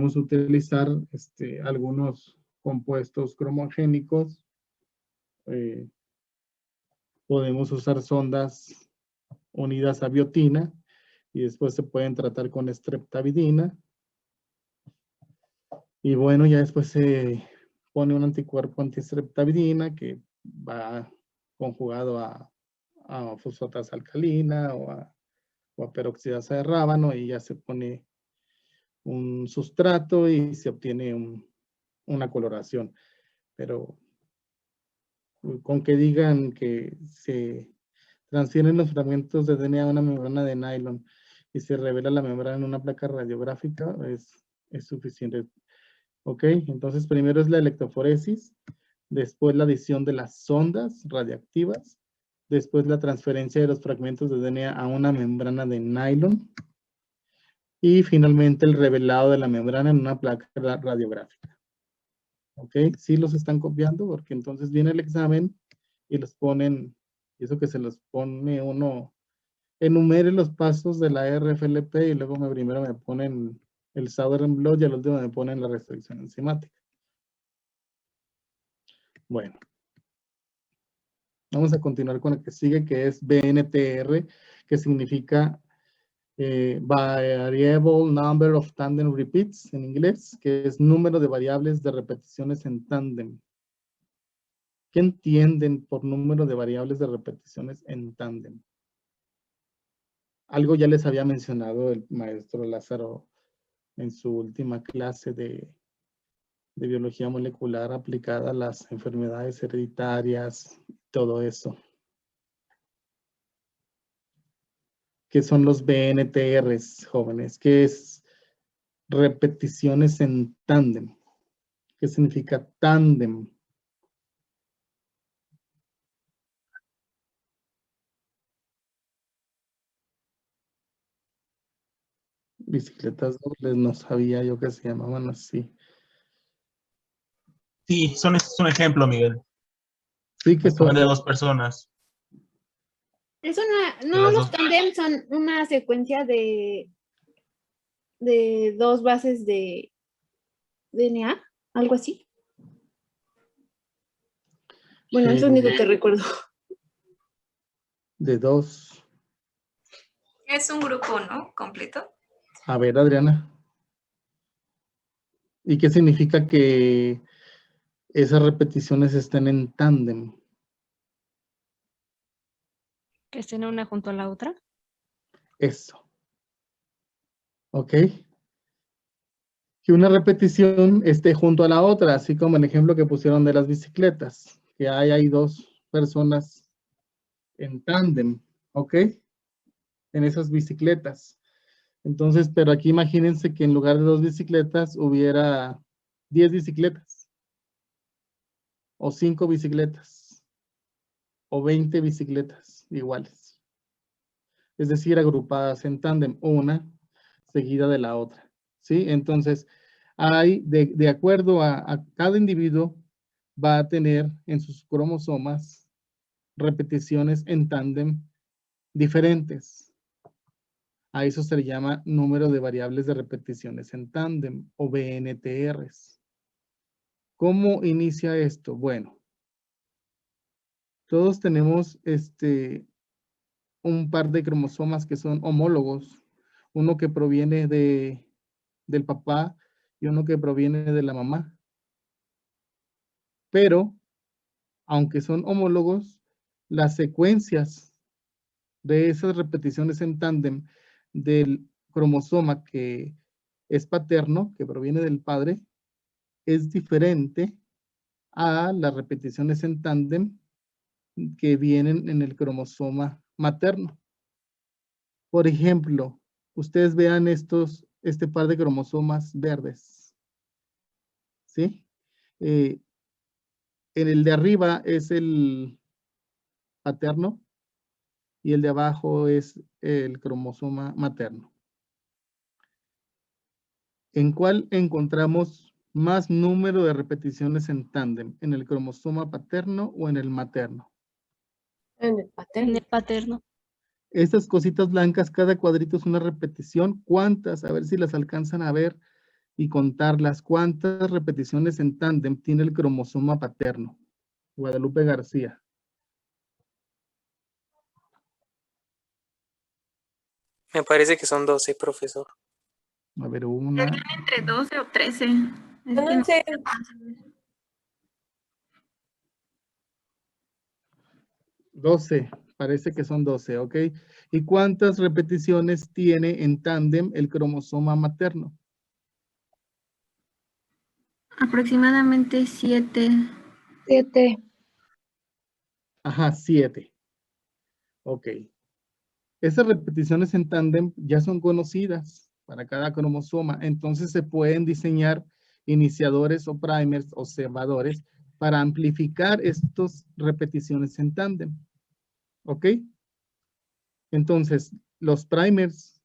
utilizar algunos compuestos cromogénicos. Podemos usar sondas unidas a biotina y después se pueden tratar con streptavidina. Y bueno, ya después se pone un anticuerpo antistreptavidina que va conjugado a fosfatasa alcalina o a peroxidasa de rábano, y ya se pone un sustrato y se obtiene una coloración. Pero con que digan que se transfieren los fragmentos de DNA a una membrana de nylon y se revela la membrana en una placa radiográfica, es suficiente. Ok, entonces primero es la electroforesis, después la adición de las sondas radiactivas, después la transferencia de los fragmentos de DNA a una membrana de nylon, y finalmente el revelado de la membrana en una placa radiográfica. Ok, sí los están copiando, porque entonces viene el examen y los ponen, y eso que se los pone uno, enumere los pasos de la RFLP y luego primero me ponen el Southern Blot y al último me ponen la restricción enzimática. Bueno, vamos a continuar con el que sigue, que es BNTR, que significa Variable Number of Tandem Repeats en inglés, que es número de variables de repeticiones en tándem. ¿Qué entienden por número de variables de repeticiones en tándem? Algo ya les había mencionado el maestro Lázaro en su última clase de biología molecular aplicada a las enfermedades hereditarias, todo eso. ¿Qué son los BNTRs, jóvenes? ¿Qué es repeticiones en tándem? ¿Qué significa tándem? Bicicletas dobles, no sabía yo que se llamaban así. Sí, es un ejemplo, Miguel. Sí, que son de dos personas. No, los tándem son una secuencia de dos bases de DNA, algo así. Bueno, eso es lo único que recuerdo. De dos. Es un grupo, ¿no? Completo. A ver, Adriana. ¿Y qué significa que esas repeticiones estén en tándem? Que estén una junto a la otra. Eso. ¿Ok? Que una repetición esté junto a la otra, así como el ejemplo que pusieron de las bicicletas, que hay dos personas en tándem, ¿ok? En esas bicicletas. Entonces, pero aquí imagínense que en lugar de 2 bicicletas hubiera 10 bicicletas, o 5 bicicletas, o 20 bicicletas iguales. Es decir, agrupadas en tándem, una seguida de la otra, ¿sí? Entonces, hay, de acuerdo a cada individuo, va a tener en sus cromosomas repeticiones en tándem diferentes. A eso se le llama número de variables de repeticiones en tándem, o BNTRs. ¿Cómo inicia esto? Bueno, todos tenemos un par de cromosomas que son homólogos, uno que proviene del papá y uno que proviene de la mamá. Pero, aunque son homólogos, las secuencias de esas repeticiones en tándem del cromosoma que es paterno, que proviene del padre, es diferente a las repeticiones en tándem que vienen en el cromosoma materno. Por ejemplo, ustedes vean este par de cromosomas verdes, ¿sí? En el de arriba es el paterno y el de abajo es el cromosoma materno. ¿En cuál encontramos más número de repeticiones en tándem? ¿En el cromosoma paterno o en el materno? En el paterno. En el paterno. Estas cositas blancas, cada cuadrito es una repetición. ¿Cuántas? A ver si las alcanzan a ver y contarlas. ¿Cuántas repeticiones en tándem tiene el cromosoma paterno? Guadalupe García. Me parece que son 12, profesor. A ver, una. Entre 12 o 13. Es Son que no- 11. 12, parece que son 12, ¿ok? ¿Y cuántas repeticiones tiene en tándem el cromosoma materno? Aproximadamente 7. 7. Ajá, 7. Ok. Esas repeticiones en tándem ya son conocidas para cada cromosoma, entonces se pueden diseñar iniciadores o primers o cebadores para amplificar estas repeticiones en tándem. ¿Ok? Entonces, los primers,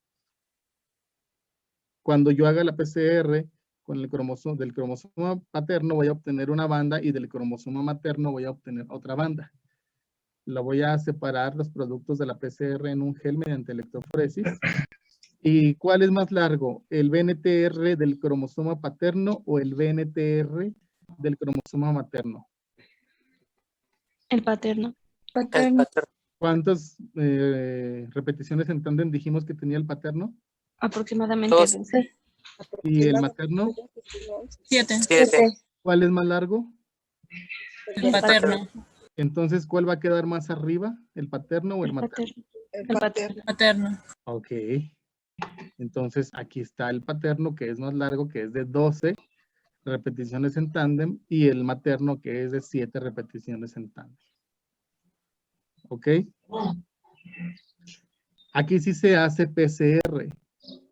cuando yo haga la PCR con el cromosoma, del cromosoma paterno voy a obtener una banda y del cromosoma materno voy a obtener otra banda. La voy a separar los productos de la PCR en un gel mediante electroforesis. ¿Y cuál es más largo? ¿El VNTR del cromosoma paterno o el VNTR del cromosoma materno? El paterno. El Paterno. paterno. ¿Cuántas repeticiones en tándem dijimos que tenía el paterno? Aproximadamente 12. 12. ¿Y el materno? 7. 7. ¿Cuál es más largo? El paterno. Entonces, ¿cuál va a quedar más arriba? ¿El paterno o el El materno? paterno. El paterno. Paterno. Ok. Entonces, aquí está el paterno, que es más largo, que es de 12 repeticiones en tándem, y el materno, que es de 7 repeticiones en tándem. ¿Ok? Aquí sí se hace PCR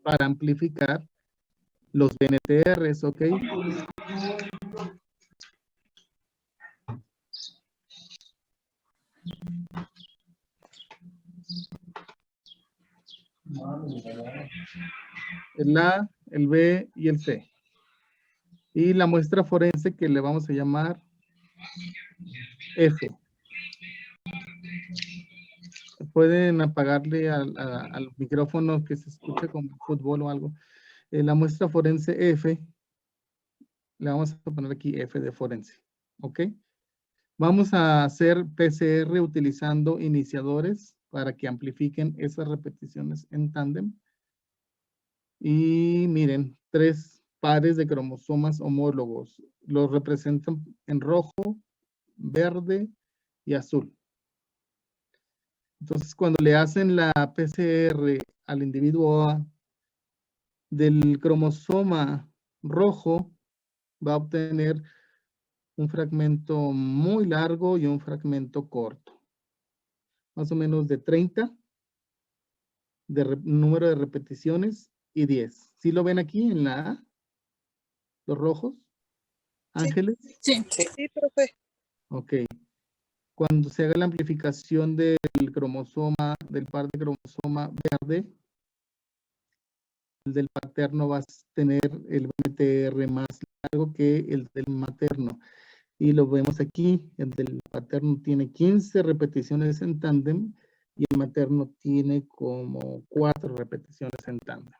para amplificar los VNTRs, ¿ok? El A, el B y el C. Y la muestra forense que le vamos a llamar F. Pueden apagarle al micrófono que se escuche como fútbol o algo. La muestra forense F, le vamos a poner aquí F de forense. ¿Ok? Vamos a hacer PCR utilizando iniciadores para que amplifiquen esas repeticiones en tándem. Y miren, 3 pares de cromosomas homólogos. Los representan en rojo, verde y azul. Entonces, cuando le hacen la PCR al individuo A del cromosoma rojo, va a obtener un fragmento muy largo y un fragmento corto. Más o menos de 30 de número de repeticiones y 10. ¿Sí lo ven aquí en la A? ¿Los rojos? ¿Ángeles? Sí. Sí, profe. Ok. Cuando se haga la amplificación del cromosoma, del par de cromosoma verde, el del paterno va a tener el VNTR más largo que el del materno. Y lo vemos aquí, el del paterno tiene 15 repeticiones en tándem y el materno tiene como 4 repeticiones en tándem.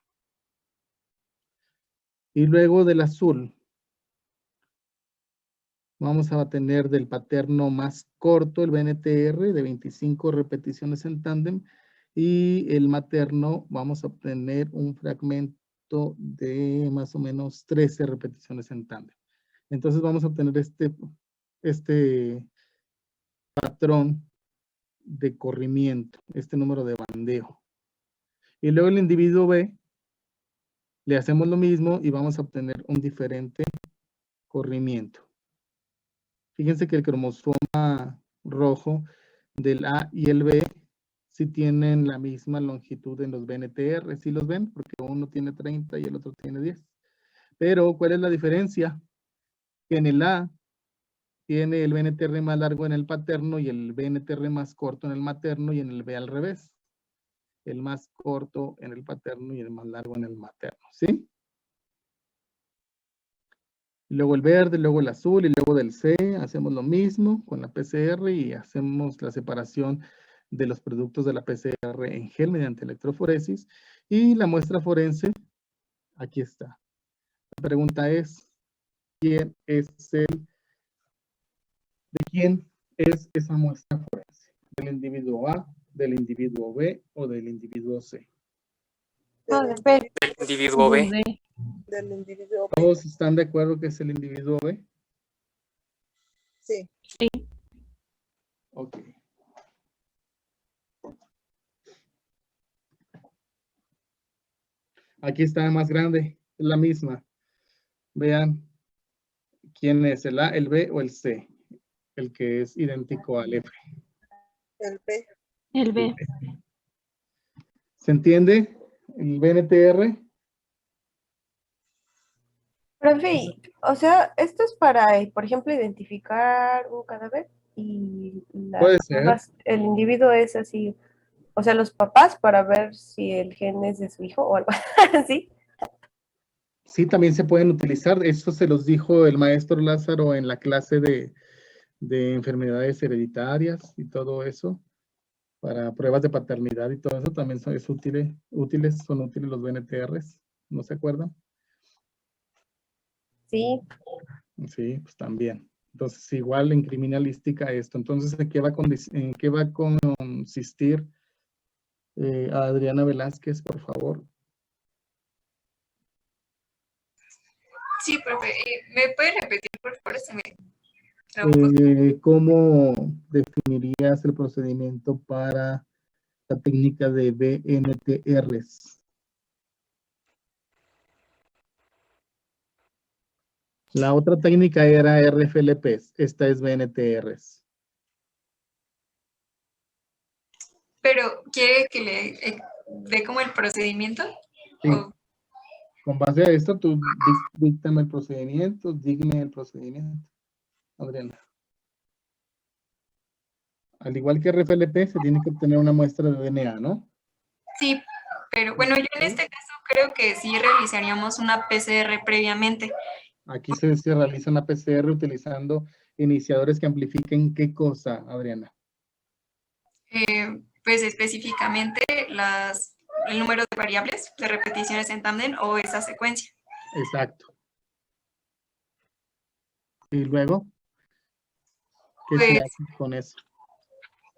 Y luego del azul, vamos a tener del paterno más corto, el VNTR, de 25 repeticiones en tándem, y el materno vamos a obtener un fragmento de más o menos 13 repeticiones en tándem. Entonces vamos a obtener este patrón de corrimiento, este número de bandeo. Y luego el individuo B, le hacemos lo mismo y vamos a obtener un diferente corrimiento. Fíjense que el cromosoma rojo del A y el B sí tienen la misma longitud en los VNTR. ¿Sí los ven? Porque uno tiene 30 y el otro tiene 10. Pero, ¿cuál es la diferencia? Que en el A tiene el VNTR más largo en el paterno y el VNTR más corto en el materno, y en el B al revés. El más corto en el paterno y el más largo en el materno. ¿Sí? Luego el verde, luego el azul y luego del C hacemos lo mismo con la PCR y hacemos la separación de los productos de la PCR en gel mediante electroforesis. Y la muestra forense, aquí está. La pregunta es, ¿de quién es esa muestra forense? ¿Del individuo A, del individuo B o del individuo C? B. El individuo B. Del individuo B. ¿Todos están de acuerdo que es el individuo B? Sí. Sí. Ok. Aquí está más grande, es la misma. Vean quién es, el A, el B o el C, el que es idéntico al F. El B. El B. ¿Se entiende? El BNTR. Profe, o sea, esto es para, por ejemplo, identificar un cadáver y Puede las ser. pruebas, el individuo es así, o sea, los papás para ver si el gen es de su hijo o algo así. Sí, también se pueden utilizar. Eso se los dijo el maestro Lázaro en la clase de enfermedades hereditarias y todo eso. Para pruebas de paternidad y todo eso también son útiles los BNTRs. ¿No se acuerdan? Sí, Sí, pues también. Entonces, igual en criminalística esto. Entonces, ¿en qué va a consistir? Adriana Velázquez, por favor. Sí, profe. ¿Me puede repetir, por favor? Se me trabó un poco. ¿Cómo definirías el procedimiento para la técnica de BNTRs? La otra técnica era RFLPs, esta es BNTRs. Pero, ¿quiere que le dé como el procedimiento? Sí. O- Con base a esto, tú díctame el procedimiento, dígame el procedimiento, Adriana. Al igual que RFLP, se tiene que obtener una muestra de DNA, ¿no? sí, pero bueno, yo en este caso creo que sí realizaríamos una PCR previamente. Aquí se realiza una PCR utilizando iniciadores que amplifiquen ¿qué cosa, Adriana? Pues específicamente el número de variables de repeticiones en tándem o esa secuencia. Exacto. Y luego, ¿qué se Pues hace con eso?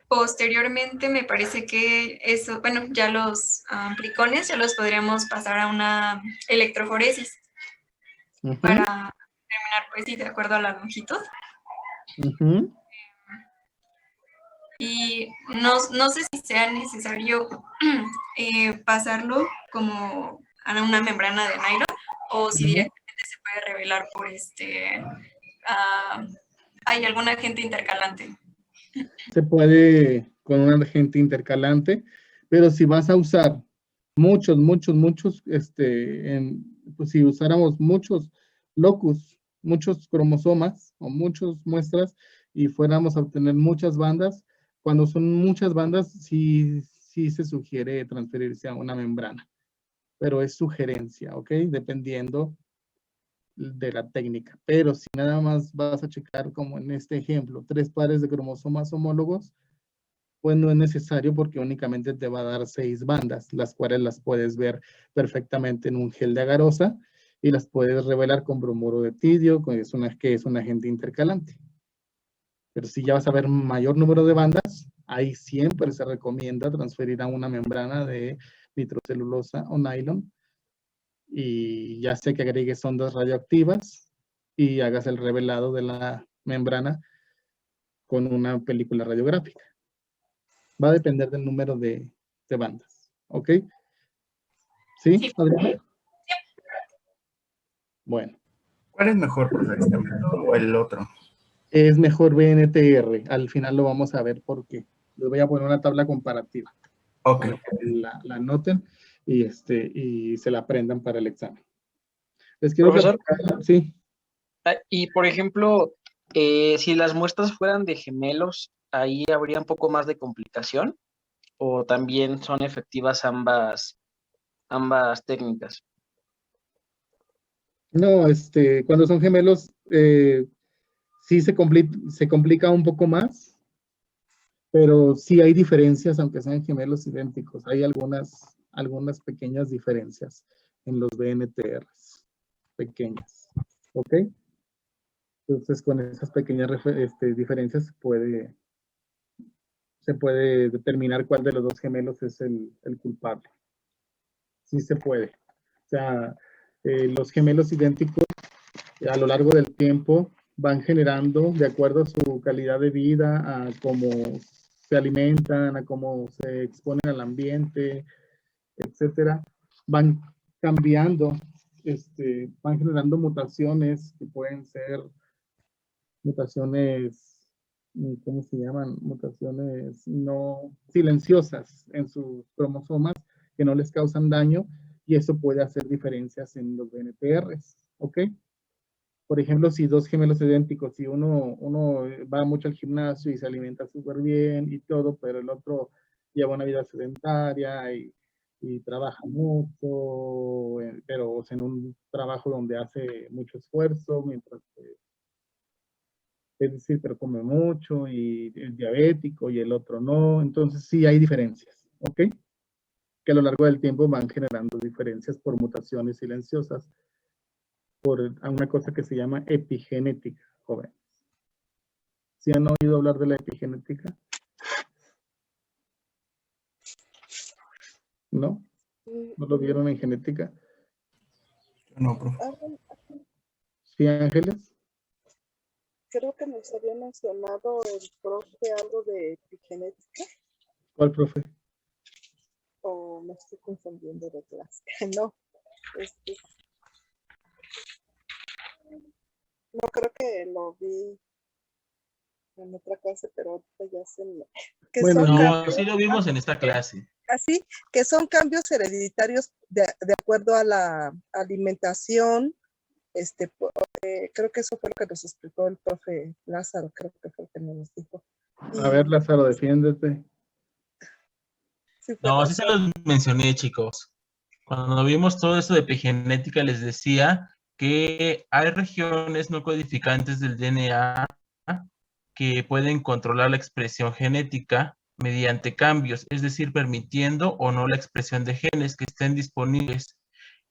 posteriormente me parece que eso, bueno, ya los amplicones ya los podríamos pasar a una electroforesis Ujú, para determinar, pues sí, de acuerdo a la longitud. ujú. Y no sé si sea necesario pasarlo como a una membrana de nylon o si directamente se puede revelar por hay algún agente intercalante. Se puede con un agente intercalante, pero si vas a usar muchos, pues si usáramos muchos locus, muchos cromosomas o muchas muestras y fuéramos a obtener muchas bandas, cuando son muchas bandas, sí se sugiere transferirse a una membrana, pero es sugerencia, ¿ok? Dependiendo de la técnica. Pero si nada más vas a checar, como en este ejemplo, 3 pares de cromosomas homólogos, pues no es necesario porque únicamente te va a dar 6 bandas, las cuales las puedes ver perfectamente en un gel de agarosa y las puedes revelar con bromuro de tidio, que es un agente intercalante. Pero si ya vas a ver un mayor número de bandas, ahí siempre se recomienda transferir a una membrana de nitrocelulosa o nylon y ya sea que agregues ondas radioactivas y hagas el revelado de la membrana con una película radiográfica. Va a depender del número de bandas. ¿Ok? ¿Sí, Sí. Adriana? Bueno, ¿Cuál es mejor, profe, este método o el otro? es mejor BNTR. Al final lo vamos a ver porque les voy a poner una tabla comparativa. Ok. Para que la anoten y se la aprendan para el examen. Les quiero Profesor. platicar, sí. Y por ejemplo, si las muestras fueran de gemelos, ¿ahí habría un poco más de complicación? ¿O también son efectivas ambas técnicas? No, cuando son gemelos, sí se complica un poco más, pero sí hay diferencias, aunque sean gemelos idénticos. Hay algunas pequeñas diferencias en los BNTRs. pequeñas. ¿Ok? Entonces, con esas pequeñas diferencias se puede determinar cuál de los dos gemelos es el culpable. Sí se puede. O sea, los gemelos idénticos a lo largo del tiempo van generando, de acuerdo a su calidad de vida, a cómo se alimentan, a cómo se exponen al ambiente, etcétera, van cambiando, van generando mutaciones que pueden ser mutaciones, ¿cómo se llaman? Mutaciones no silenciosas en sus cromosomas que no les causan daño, y eso puede hacer diferencias en los DNPRs, ¿ok? Por ejemplo, si dos gemelos idénticos, si uno va mucho al gimnasio y se alimenta súper bien y todo, pero el otro lleva una vida sedentaria y trabaja mucho, pero en un trabajo donde hace mucho esfuerzo, mientras es decir, pero come mucho y es diabético y el otro no, entonces sí hay diferencias, ¿ok? Que a lo largo del tiempo van generando diferencias por mutaciones silenciosas, por una cosa que se llama epigenética, jóvenes. ¿Sí han oído hablar de la epigenética? ¿No? ¿No lo vieron en genética? No, profe. ¿Sí, Ángeles? Creo que nos había mencionado el profe algo de epigenética, ¿Cuál, profe? o me estoy confundiendo de clase. No, no creo que lo vi en otra clase, pero ahorita ya se me... que Bueno, son no, cambios, Sí lo vimos en esta clase. así, que son cambios hereditarios de acuerdo a la alimentación. Creo que eso fue lo que nos explicó el profe Lázaro, creo que fue el que nos dijo. A ver, Lázaro, defiéndete. Sí fue No, sí se Lázaro. los mencioné, chicos. Cuando vimos todo eso de epigenética, les decía que hay regiones no codificantes del DNA que pueden controlar la expresión genética mediante cambios, es decir, permitiendo o no la expresión de genes que estén disponibles,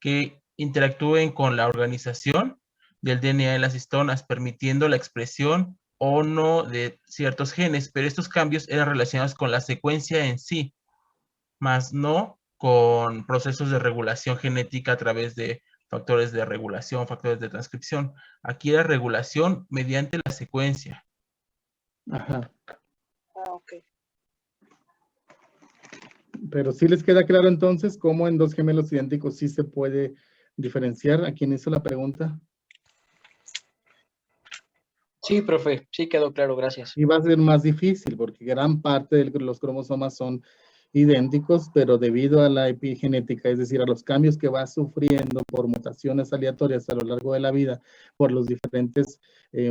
que interactúen con la organización del DNA en las histonas, permitiendo la expresión o no de ciertos genes, pero estos cambios eran relacionados con la secuencia en sí, más no con procesos de regulación genética a través de factores de regulación, factores de transcripción. Aquí era regulación mediante la secuencia. Ajá. Ok. Pero sí les queda claro entonces cómo en dos gemelos idénticos sí se puede diferenciar. ¿A quién hizo la pregunta? Sí, profe, sí quedó claro, gracias. Y va a ser más difícil porque gran parte de los cromosomas son idénticos, pero debido a la epigenética, es decir, a los cambios que va sufriendo por mutaciones aleatorias a lo largo de la vida, por los diferentes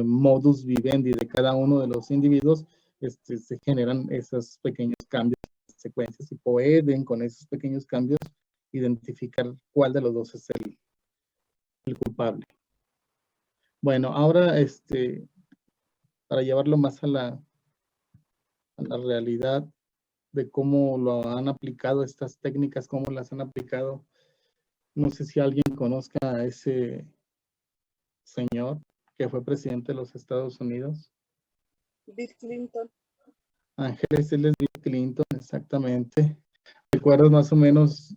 modus vivendi de cada uno de los individuos, se generan esos pequeños cambios de secuencias y pueden con esos pequeños cambios identificar cuál de los dos es el culpable. Bueno, ahora para llevarlo más a la realidad de cómo lo han aplicado estas técnicas, cómo las han aplicado. No sé si alguien conozca a ese señor que fue presidente de los Estados Unidos. Bill Clinton. Ángeles, él es Bill Clinton, exactamente. ¿Recuerdas más o menos